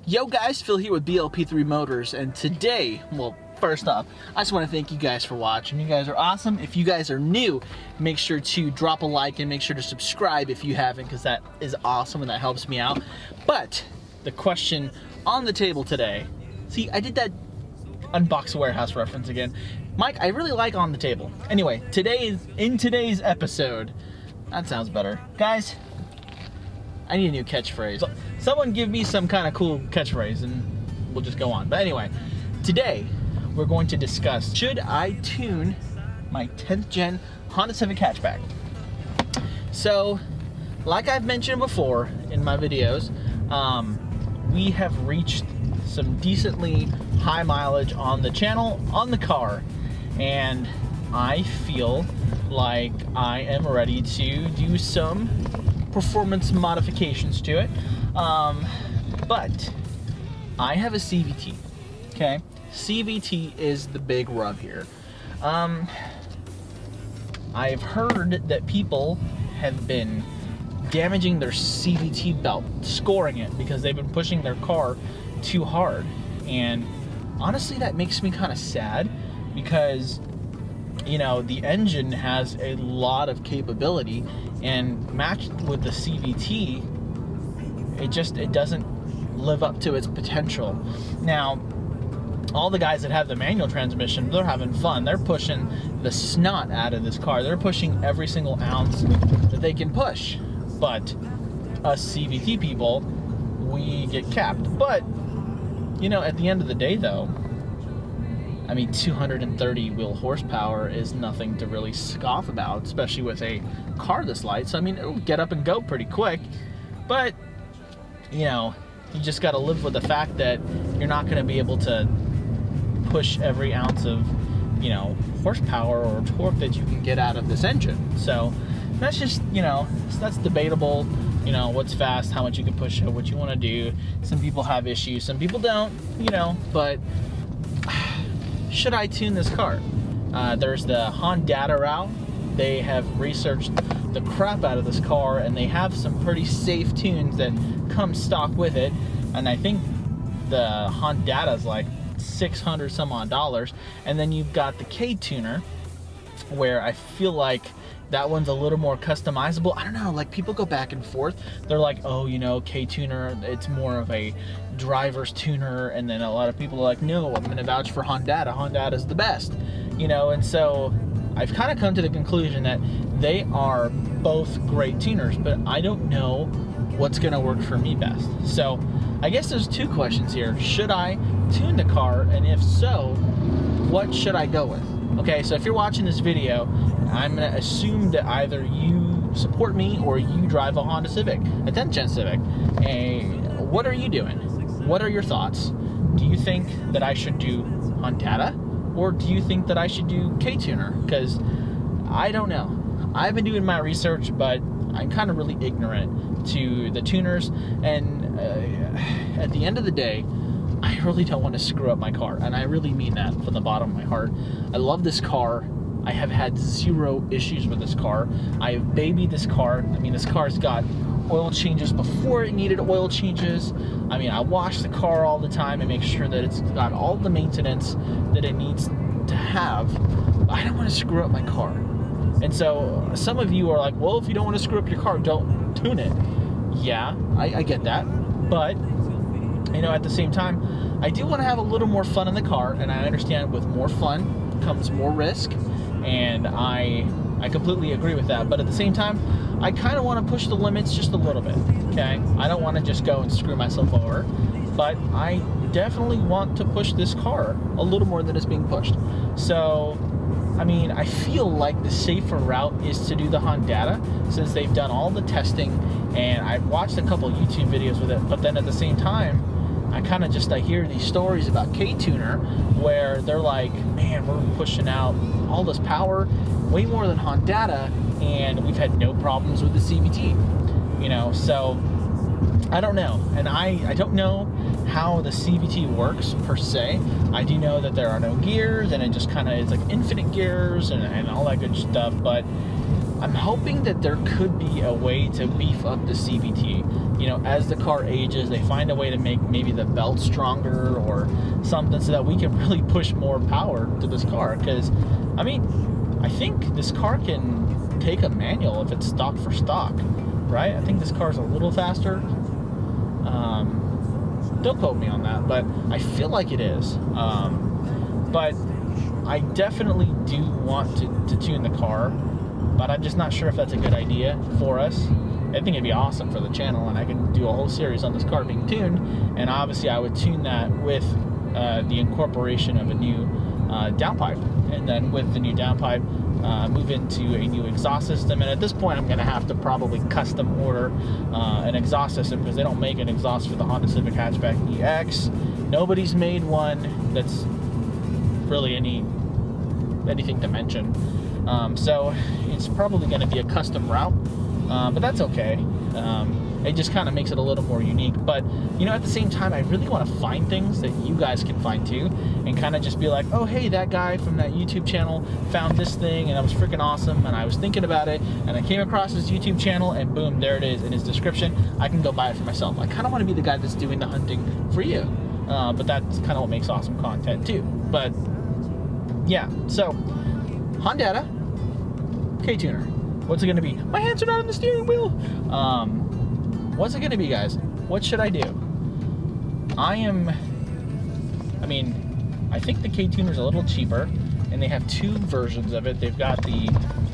Yo guys, Phil here with BLP3 Motors, and today, well, first off, I just want to thank you guys for watching. You guys are awesome. If you guys are new, make sure to drop a like and make sure to subscribe if you haven't, because that is awesome and that helps me out. But the question on the table today, see, I did that Unbox Warehouse reference again. Mike, I really like on the table. Anyway, in today's episode, that sounds better. Guys, I need a new catchphrase. Someone give me some kind of cool catchphrase and we'll just go on. But anyway, today we're going to discuss, should I tune my 10th gen Honda Civic hatchback? So, like I've mentioned before in my videos, we have reached some decently high mileage on the channel, on the car, and I feel like I am ready to do some performance modifications to it, but I have a CVT. Okay, CVT is the big rub here. I've heard that people have been damaging their CVT belt, scoring it because they've been pushing their car too hard, and honestly that makes me kind of sad, because you know, the engine has a lot of capability, and matched with the CVT, it doesn't live up to its potential. Now, all the guys that have the manual transmission, they're having fun. They're pushing the snot out of this car. They're pushing every single ounce that they can push. But us CVT people, we get capped. But, you know, at the end of the day though, I mean, 230 wheel horsepower is nothing to really scoff about, especially with a car this light. So, I mean, it'll get up and go pretty quick, but, you know, you just got to live with the fact that you're not going to be able to push every ounce of, you know, horsepower or torque that you can get out of this engine. So, that's just, you know, that's debatable. You know, what's fast, how much you can push it, what you want to do. Some people have issues, some people don't, you know, but should I tune this car? There's the Hondata route. They have researched the crap out of this car, and they have some pretty safe tunes that come stock with it. And I think the Hondata is like $600 some odd dollars. And then you've got the Ktuner, where I feel like that one's a little more customizable. I don't know, like people go back and forth. They're like, oh, you know, Ktuner, it's more of a driver's tuner. And then a lot of people are like, no, I'm gonna vouch for Hondata. Hondata's the best, you know. And so I've kind of come to the conclusion that they are both great tuners, but I don't know what's gonna work for me best. So I guess there's two questions here. Should I tune the car? And if so, what should I go with? Okay, so if you're watching this video, I'm going to assume that either you support me or you drive a Honda Civic, a 10th gen Civic. And what are you doing? What are your thoughts? Do you think that I should do Hondata, or do you think that I should do Ktuner? Because I don't know. I've been doing my research, but I'm kind of really ignorant to the tuners. And at the end of the day, I really don't want to screw up my car, and I really mean that from the bottom of my heart. I love this car. I have had zero issues with this car. I have babied this car. I mean, this car's got oil changes before it needed oil changes. I mean, I wash the car all the time and make sure that it's got all the maintenance that it needs to have. I don't want to screw up my car. And so some of you are like, well, if you don't want to screw up your car, don't tune it. Yeah, I get that. But you know, at the same time, I do want to have a little more fun in the car, and I understand with more fun comes more risk, and I completely agree with that. But at the same time, I kind of want to push the limits just a little bit, okay? I don't want to just go and screw myself over, but I definitely want to push this car a little more than it's being pushed. So, I mean, I feel like the safer route is to do the Hondata, since they've done all the testing, and I've watched a couple YouTube videos with it. But then at the same time, I hear these stories about Ktuner where they're like, man, we're pushing out all this power, way more than Hondata, and we've had no problems with the CVT, you know. So I don't know, and I don't know how the CVT works per se. I do know that there are no gears, and it just kind of is like infinite gears and all that good stuff, but I'm hoping that there could be a way to beef up the CVT. you know, as the car ages, they find a way to make maybe the belt stronger or something so that we can really push more power to this car. Because, I mean, I think this car can take a manual if it's stock for stock, right? I think this car is a little faster. Don't quote me on that, but I feel like it is. But I definitely do want to tune the car, but I'm just not sure if that's a good idea for us. I think it'd be awesome for the channel, and I can do a whole series on this car being tuned, and obviously I would tune that with the incorporation of a new downpipe, and then with the new downpipe move into a new exhaust system. And at this point I'm going to have to probably custom order an exhaust system, because they don't make an exhaust for the Honda Civic Hatchback EX. Nobody's made one that's really anything to mention. So it's probably going to be a custom route, but that's okay. It just kind of makes it a little more unique. But, you know, at the same time, I really want to find things that you guys can find too, and kind of just be like, oh, hey, that guy from that YouTube channel found this thing, and that was freaking awesome, and I was thinking about it, and I came across his YouTube channel, and boom, there it is in his description. I can go buy it for myself. I kind of want to be the guy that's doing the hunting for you. But that's kind of what makes awesome content too. But, yeah, so, Hondata Ktuner. What's it going to be? My hands are not on the steering wheel. What's it going to be, guys? What should I do? I think the Ktuner is a little cheaper, and they have two versions of it. They've got the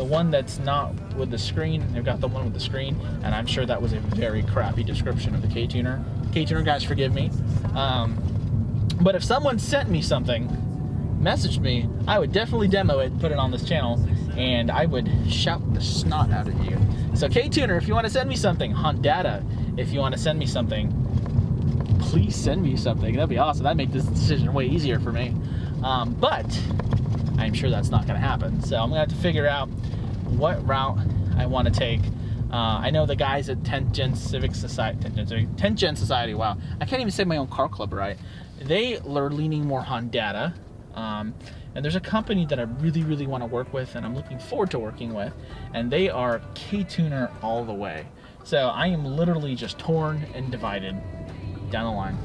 one that's not with the screen, and they've got the one with the screen, and I'm sure that was a very crappy description of the Ktuner. Ktuner guys, forgive me. But if someone sent me something, messaged me, I would definitely demo it, put it on this channel, and I would shout the snot out of you. So Ktuner, if you want to send me something, Hondata, if you want to send me something, please send me something. That'd be awesome. That'd make this decision way easier for me. But I'm sure that's not going to happen. So I'm going to have to figure out what route I want to take. I know the guys at 10th Gen Society, wow, I can't even say my own car club right. They are leaning more Hondata. And there's a company that I really, really want to work with, and I'm looking forward to working with, and they are Ktuner all the way. So I am literally just torn and divided down the line.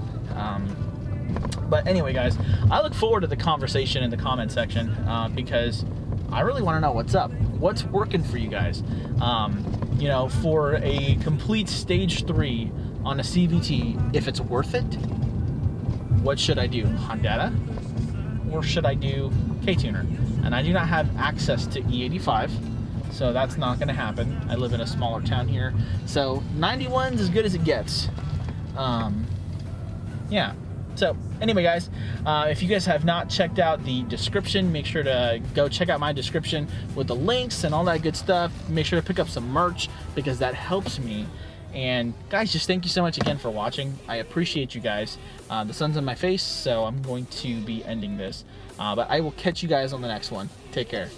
But anyway, guys, I look forward to the conversation in the comment section, because I really want to know what's up. What's working for you guys? You know, for a complete stage 3 on a CVT, if it's worth it, what should I do? Hondata? Or should I do Ktuner? And I do not have access to E85, so that's not going to happen. I live in a smaller town here, so 91's as good as it gets. Yeah. So anyway, guys, if you guys have not checked out the description, make sure to go check out my description with the links and all that good stuff. Make sure to pick up some merch, because that helps me. And guys, just thank you so much again for watching. I appreciate you guys. The sun's on my face, so I'm going to be ending this. But I will catch you guys on the next one. Take care.